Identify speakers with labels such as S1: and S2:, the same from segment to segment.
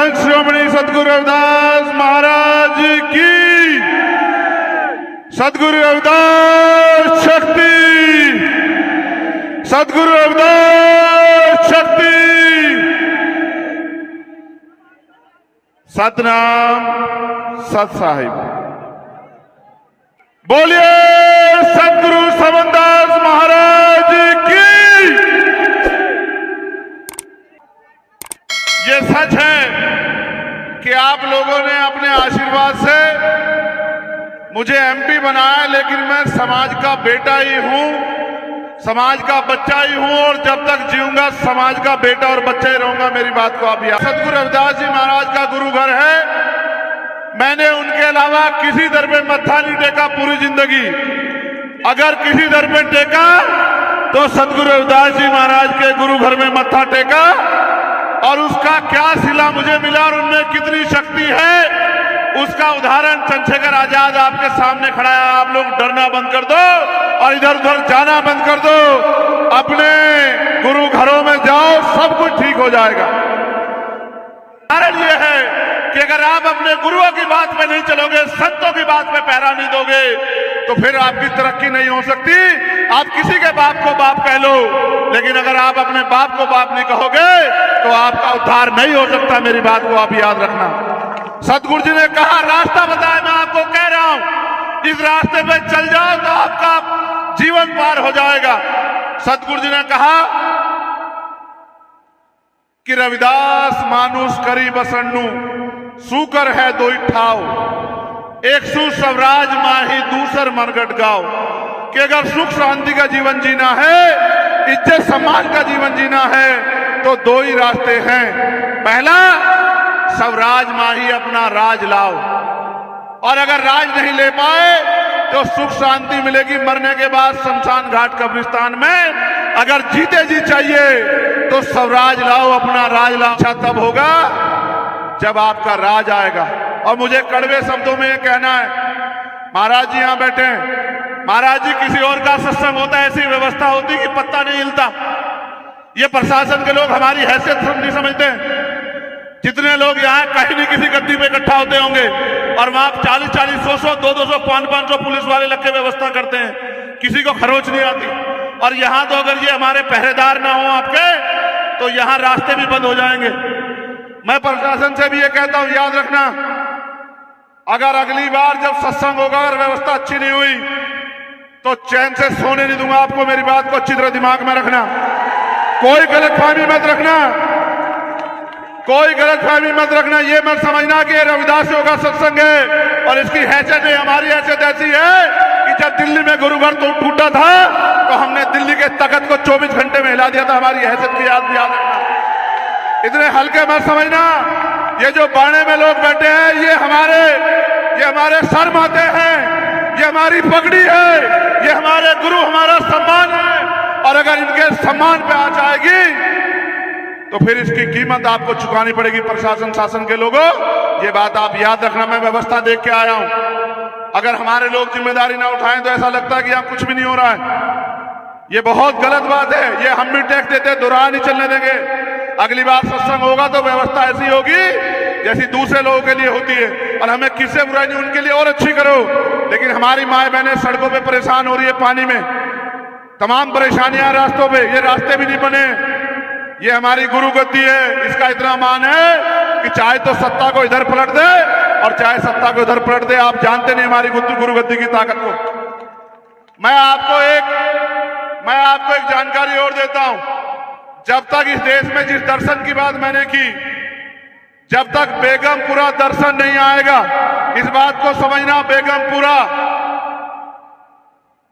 S1: संत श्रोमणी सदगुरु रविदास महाराज की, सदगुरु रविदास शक्ति, सदगुरु रविदास शक्ति। सतनाम सत साहिब। बोलिए सदगुरु समनदास महाराज की। ये सच है कि आप लोगों ने अपने आशीर्वाद से मुझे एमपी बनाया, लेकिन मैं समाज का बेटा ही हूं, समाज का बच्चा ही हूं और जब तक जीऊंगा समाज का बेटा और बच्चा ही रहूंगा। मेरी बात को आप याद। सदगुरु रविदास जी महाराज का गुरु घर है। मैंने उनके अलावा किसी दर पे मत्था नहीं टेका पूरी जिंदगी। अगर किसी दर पे टेका तो सदगुरु रविदास जी महाराज के गुरु घर में मत्था टेका, और उसका क्या सिला मुझे मिला और उनमें कितनी शक्ति है उसका उदाहरण चंद्रशेखर आजाद आपके सामने खड़ा है। आप लोग डरना बंद कर दो और इधर उधर जाना बंद कर दो, अपने गुरु घरों में जाओ, सब कुछ ठीक हो जाएगा। कारण यह है कि अगर आप अपने गुरुओं की बात पे नहीं चलोगे, संतों की बात पे पहरा नहीं दोगे, तो फिर आपकी तरक्की नहीं हो सकती। आप किसी के बाप को बाप कह लो, लेकिन अगर आप अपने बाप को बाप नहीं कहोगे तो आपका उद्धार नहीं हो सकता। मेरी बात को आप याद रखना। सतगुरु जी ने कहा, रास्ता बताया, मैं आपको कह रहा हूं, इस रास्ते पे चल जाओ तो आपका जीवन पार हो जाएगा। सतगुरु जी ने कहा कि रविदास मानुष करी बसन्नु, सूकर है दोई ठाव, एक सु स्वराज माही दूसर मरगट गाओ। कि अगर सुख शांति का जीवन जीना है, इज्जत सम्मान का जीवन जीना है, तो दो ही रास्ते हैं। पहला, स्वराज माही अपना राज लाओ, और अगर राज नहीं ले पाए तो सुख शांति मिलेगी मरने के बाद शमशान घाट कब्रिस्तान में। अगर जीते जी चाहिए तो स्वराज लाओ, अपना राज लाओ। अच्छा तब होगा जब आपका राज आएगा। और मुझे कड़वे शब्दों में ये कहना है, महाराज जी यहां बैठे हैं, महाराज जी किसी और का सत्संग होता है, ऐसी व्यवस्था होती कि पत्ता नहीं हिलता। ये प्रशासन के लोग हमारी हैसियत नहीं समझते। जितने लोग यहाँ कहीं नहीं किसी गद्दी पे इकट्ठा होते होंगे और वहां 40-40, 100-100, 200-200, 500 पुलिस वाले लग के व्यवस्था करते हैं, किसी को खरोच नहीं आती। और यहाँ तो अगर ये हमारे पहरेदार ना हो आपके, तो यहाँ रास्ते भी बंद हो जाएंगे। मैं प्रशासन से भी ये कहता हूं, याद रखना, अगर अगली बार जब सत्संग होगा और व्यवस्था अच्छी नहीं हुई तो चैन से सोने नहीं दूंगा आपको। मेरी बात को अच्छी तरह दिमाग में रखना। कोई गलतफहमी मत रखना, कोई गलतफहमी मत रखना। ये मत समझना कि ये रविदासियों का सत्संग है और इसकी हैसियत नहीं। हमारी हैसियत ऐसी है कि जब दिल्ली में गुरु घर तो टूटा था तो हमने दिल्ली के तख्त को 24 घंटे में हिला दिया था। हमारी हैसियत की याद रखना। इतने हल्के मत समझना। ये जो बाणे में लोग बैठे हैं, ये हमारे सर माथे हैं, ये हमारी पगड़ी है, ये हमारे गुरु, हमारा सम्मान है। और अगर इनके सम्मान पे आ जाएगी तो फिर इसकी कीमत आपको चुकानी पड़ेगी। प्रशासन शासन के लोगों, ये बात आप याद रखना। मैं व्यवस्था देख के आया हूं। अगर हमारे लोग जिम्मेदारी ना उठाएं तो ऐसा लगता है कि यहां कुछ भी नहीं हो रहा है। ये बहुत गलत बात है। ये हम भी टैक्स देते, दोहरा नहीं चलने देंगे। अगली बार सत्संग होगा तो व्यवस्था ऐसी होगी जैसी दूसरे लोगों के लिए होती है। और हमें किससे बुराई नहीं, उनके लिए और अच्छी करो। लेकिन हमारी माए बहनें सड़कों पे परेशान हो रही है, पानी में तमाम परेशानियां, रास्तों पे, ये रास्ते भी नहीं बने। ये हमारी गुरु गद्दी है, इसका इतना मान है कि चाहे तो सत्ता को इधर पलट दे और चाहे सत्ता को इधर पलट दे। आप जानते नहीं हमारी गुरु गद्दी की ताकत को। मैं आपको एक जानकारी और देता हूं। जब तक इस देश में जिस दर्शन की बात मैंने की, जब तक बेगमपुरा दर्शन नहीं आएगा, इस बात को समझना,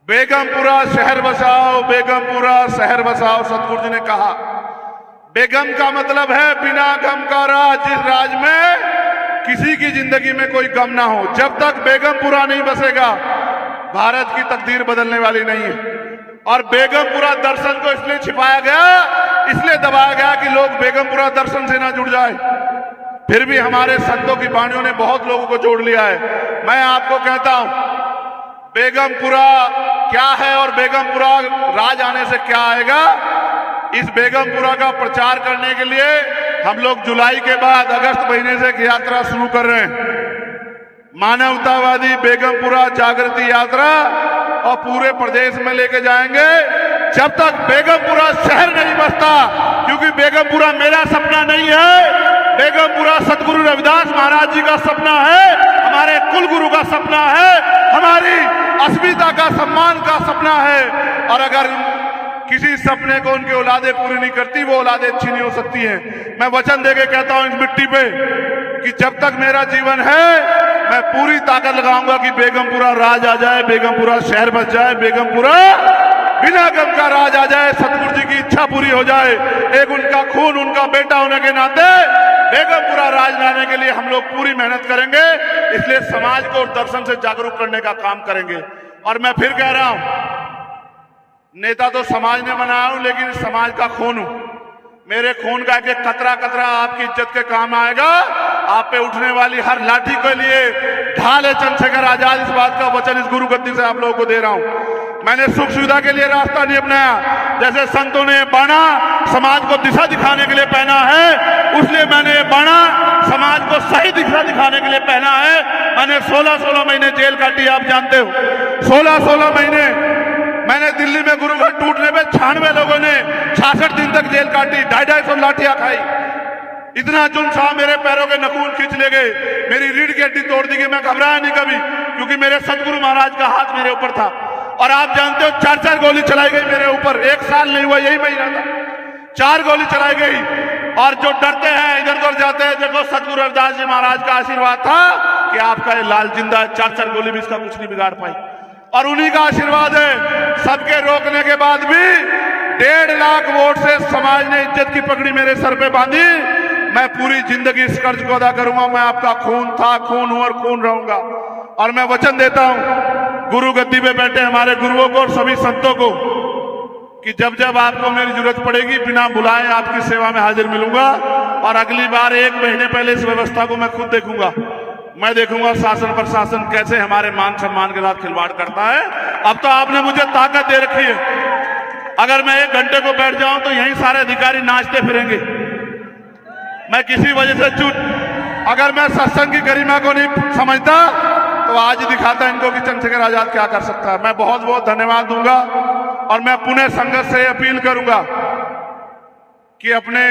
S1: बेगमपुरा शहर बसाओ, बेगमपुरा शहर बसाओ। सतगुरु जी ने कहा, बेगम का मतलब है बिना गम का राज, जिस राज में किसी की जिंदगी में कोई गम ना हो। जब तक बेगमपुरा नहीं बसेगा, भारत की तकदीर बदलने वाली नहीं है। और बेगमपुरा दर्शन को इसलिए छिपाया गया, इसलिए दबाया गया कि लोग बेगमपुरा दर्शन से ना जुड़ जाए। फिर भी हमारे संतों की वाणियों ने बहुत लोगों को जोड़ लिया है। मैं आपको कहता हूं, बेगमपुरा क्या है और बेगमपुरा राज आने से क्या आएगा, इस बेगमपुरा का प्रचार करने के लिए हम लोग जुलाई के बाद अगस्त महीने से एक यात्रा शुरू कर रहे हैं, मानवतावादी बेगमपुरा जागृति यात्रा, और पूरे प्रदेश में लेके जाएंगे जब तक बेगमपुरा शहर नहीं बसता, क्योंकि बेगमपुरा मेरा सपना नहीं है, बेगमपुरा सतगुरु रविदास महाराज जी का सपना है, हमारे कुल गुरु का सपना है, हमारी अस्मिता का सम्मान का सपना है। और अगर किसी सपने को उनकी औलादें पूरी नहीं करती, वो औलादें अच्छी नहीं हो सकती हैं। मैं वचन देके कहता हूं इस मिट्टी पे कि जब तक मेरा जीवन है मैं पूरी ताकत लगाऊंगा कि बेगमपुरा राज आ जाए, बेगमपुरा शहर बस जाए, बेगमपुरा बिना गम का राज आ जाए, सतगुरु जी की इच्छा पूरी हो जाए। एक उनका खून, उनका बेटा होने के नाते बेगमपुरा राज लाने के लिए हम लोग पूरी मेहनत करेंगे। इसलिए समाज को दर्शन से जागरूक करने का काम करेंगे। और मैं फिर कह रहा हूं, नेता तो समाज ने बनाया हूं, लेकिन समाज का खून हूं। मेरे खून का एक कतरा कतरा आपकी इज्जत के काम आएगा। आप पे उठने वाली हर लाठी के लिए ढाल है चंद्रशेखर आजाद। इस बात का वचन इस गुरु गद्दी से आप लोगों को दे रहा हूं। मैंने सुख सुविधा के लिए रास्ता नहीं अपनाया, जैसे संतों ने बाणा समाज को दिशा दिखाने के लिए पहना है, उसलिए मैंने बाणा समाज को सही दिशा दिखाने के लिए पहना है। मैंने 16-16 महीने जेल काटी, आप जानते हो। 16-16 महीने मैंने दिल्ली में गुरुघर टूटने में 96 लोगों ने 66 दिन तक जेल काटी, 250 लाठियां खाई। इतना जुल्म था, मेरे पैरों के नखून खींच ले गए, मेरी रीढ़ की हड्डी तोड़ दी गई। मैं घबराया नहीं कभी, क्योंकि मेरे सतगुरु महाराज का हाथ मेरे ऊपर था। और आप जानते हो 4-4 गोली चलाई गई मेरे ऊपर, 1 साल नहीं हुआ, यही महीना था, 4 गोली चलाई गई। और जो डरते हैं, इधर उधर जाते हैं, देखो सतगुरु रविदास जी महाराज का आशीर्वाद था कि आपका ये लाल जिंदा है, 4-4 गोली भी इसका कुछ नहीं बिगाड़ पाई। और उन्हीं का आशीर्वाद है, सबके रोकने के बाद भी 1.5 लाख वोट से समाज ने इज्जत की पगड़ी मेरे सर पे बांधी। मैं पूरी जिंदगी इस कर्ज को अदा करूंगा। मैं आपका खून था, खून हूं और खून रहूंगा। और मैं वचन देता हूं गुरु गद्दी पे बैठे हमारे गुरुओं को और सभी संतों को कि जब जब आपको मेरी जरूरत पड़ेगी, बिना बुलाए आपकी सेवा में हाजिर मिलूंगा। और अगली बार 1 महीने पहले इस व्यवस्था को मैं खुद देखूंगा। मैं देखूंगा शासन प्रशासन कैसे हमारे मान सम्मान के साथ खिलवाड़ करता है। अब तो आपने मुझे ताकत दे रखी है, अगर मैं 1 घंटे को बैठ जाऊं तो यहीं सारे अधिकारी नाचते फिरेंगे। मैं किसी वजह से अगर मैं सत्संग की गरिमा को नहीं समझता तो आज ही दिखाता इनको कि चंद्रशेखर आजाद क्या कर सकता है। मैं बहुत बहुत धन्यवाद दूंगा। और मैं पुणे संगत से अपील करूंगा कि अपने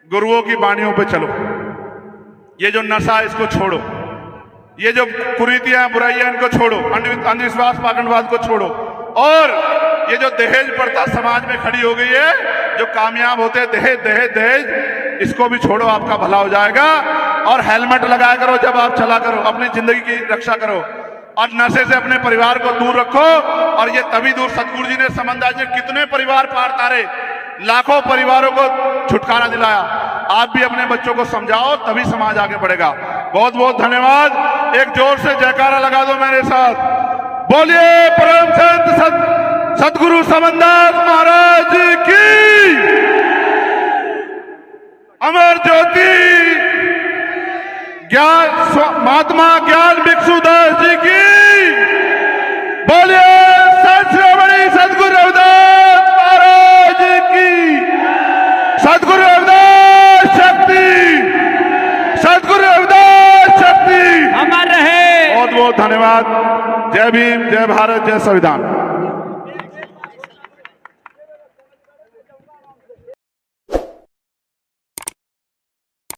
S1: गुरुओं की वाणियों पे चलो। ये जो नशा इसको छोड़ो, ये जो कुरीतियां बुराइयां इनको छोड़ो, अंधविश्वास पाखंडवाद को छोड़ो। और ये जो दहेज प्रथा समाज में खड़ी हो गई है, जो कामयाब होते हैं दहेज दहेज दहेज, इसको भी छोड़ो, आपका भला हो जाएगा। और हेलमेट लगाया करो जब आप चला करो, अपनी जिंदगी की रक्षा करो। और नशे से अपने परिवार को दूर रखो। और ये तभी दूर, सतगुरु जी ने समंदाज ने कितने परिवार पार तारे, लाखों परिवारों को छुटकारा दिलाया। आप भी अपने बच्चों को समझाओ, तभी समाज आगे बढ़ेगा। बहुत बहुत धन्यवाद। एक जोर से जयकारा लगा दो मेरे साथ। बोलिए परम संत सतगुरु समंदास महाराज की, अमर ज्योति ज्ञान महात्मा ज्ञान भिक्षुदास जी की। बोलिए श्रोमणी सतगुरु रविदास महाराज की। सतगुरु रविदास शक्ति, सतगुरु रविदास शक्ति अमर रहे। बहुत बहुत धन्यवाद। जय भीम, जय भारत, जय संविधान।